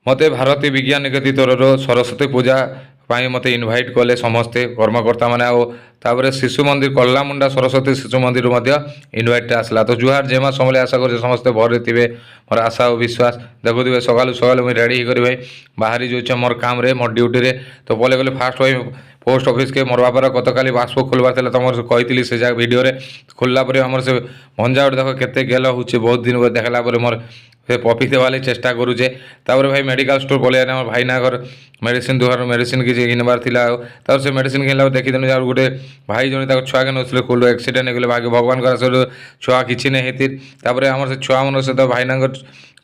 मते भारतीय विज्ञान निकेतन तरफ सरस्वती पूजा पाई मते इनवाइट कले समस्ते कर्मकर्ता माने तापर शिशु मंदिर कल्लामुंडा सरस्वती शिशु मंदिर इनवाइट आसला। तो जुहार जेमा समले आशा कर समस्ते भरे थे मोर आशा और विश्वास देखुवे सकालू सकालू मुझे रेडी होकर भाई बाहरी जाऊे मोर काम रे मोर ड्यूटी रे। तो पले गले फास्ट भाई पोस्ट ऑफिस के मोर बापार गत काली पासबुक खोलबार था तुम कही से जगह भिडियो खोलला आमर से भंजा देख के गेल हो बहुत दिन देखला मोर से पपी देवाली चेष्टा करुचे। तापर भाई मेडिकल स्टोर पलि आने भाई ना घर मेडिसिन दुकान मेडिसिन किसी घिनबार था से मेडिसिन घिनला देखीदेलु जहाँ गोटे भाई जन छुआ के नौले कौन एक्सीडेंट हो भाग्य भगवान का छुआ किसी नहीं होती आम से छुआ मन सहित भाई ना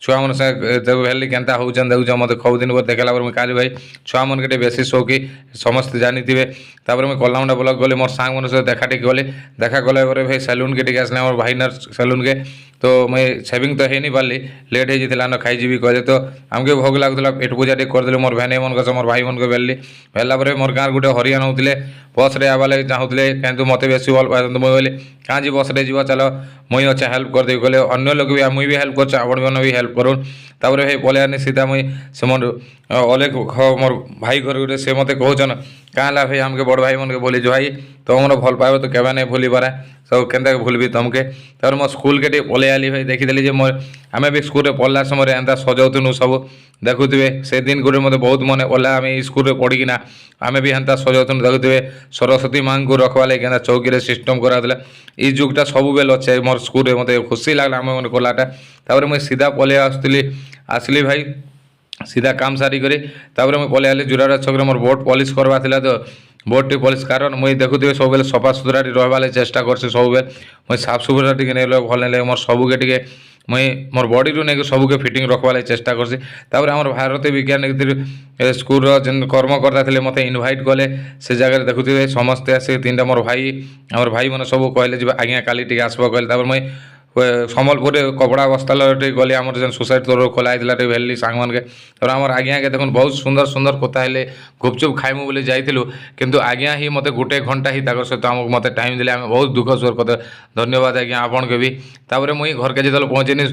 छुआ मन से भेली के देखुच मत खूब दिन देखला काली भाई छुआ मन के बेसी शौकी समस्त जानी थे। मुझे कल्लामुंडा ब्लॉक गली मोर सांग मन सहित देखा टिक गली देखा गला भाई सैलून के आसने मोर भाई ना सैलून के। तो मुझे सेविंग तो है नहीं पार्ली लेट हो जाता खाईजी कहे तो आमके भोग लगुला पेट पूजा टे करदे मोर भेने मन कस मोर भाई मन को बेलली बेला मोर गाँव गोटे हरियाणा होते बस रे आवा लगे चाहूले कि मत बेस भल पाए मुझे कहाँ जी बस रे जीव चल मुई अच्छे हेल्प करदे कहले अन्य लोग भी मुई भी हेल्प कर आपण भी हेल्प करूँ। तापर भाई पलि सीधा मुई से मोर अलेख मोर भाई घर से मत कहन क्या है भाई आमके बड़ भाई मन के बोली जो भाई तुम भल पाए तो केवे नहीं भूली पारे सब के भूलबी तुमके। तापर मो स्कूल के पलि आली भाई देखीदेली मोर आम भी स्कूल पढ़ला समय एंता सजाऊनु सब देखुए से दिन गुटे मत बहुत मन पड़ा आम स्कूल पढ़िकिना आम भी एंता सजाऊनु देखुए सरस्वती माँ को रखवा लगे क्या चौकी सिस्टम कराला ये जुगटा सब बेल अच्छे मोर स्कूल मत खुशी लगला आम मन कलाटा। तापर मुझे सीधा पलि आसली भाई सीधा काम सारी करी मुझे पलि आली जुराड़ा छक मोर बोट पॉलिश करवा तो बोट टी पॉलिश कारण मुझे देखुए सब सफा सुतरा रहा चेष्टा करसी सब मुझे साफ सुथरा टी नहीं भल नहीं लगे मोर सबके टी मुई मोर बॉडी रू नहीं सबके फिटिंग रखवा चेष्टा करसी। तापर आम भारतीय विज्ञान निकेतन स्कूल जेन कर्मकर्ता थे मत इनवाइट कले से जगह देखुए समस्ते आस तीन मोर भाई आम भाई मैंने सब कहले आज्ञा काली टी आसब कहले। मुझे सम्बलपुर कपड़ा बस्ता गली आम जेन सोसाइटी तरफ खोला भेली सांग मन के आम आज्ञा के देख बहुत सुंदर सुंदर कथा है गुपचुप खाइमु बोली जाइलु किंतु आज्ञा ही मत गोटे घंटा ही सहित आमको मत टाइम देले आम बहुत दुख स्वर कथा धन्यवाद आज्ञा आपन के भी। तापर मुई घर के जो पहुँचनी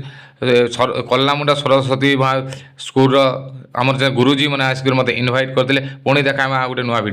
कल्लामुंडा सरस्वती स्कूल आमर गुरुजी मैंने आसिक मत इनवाइट करते पुणी देखा गोटे नुआ भिडियो।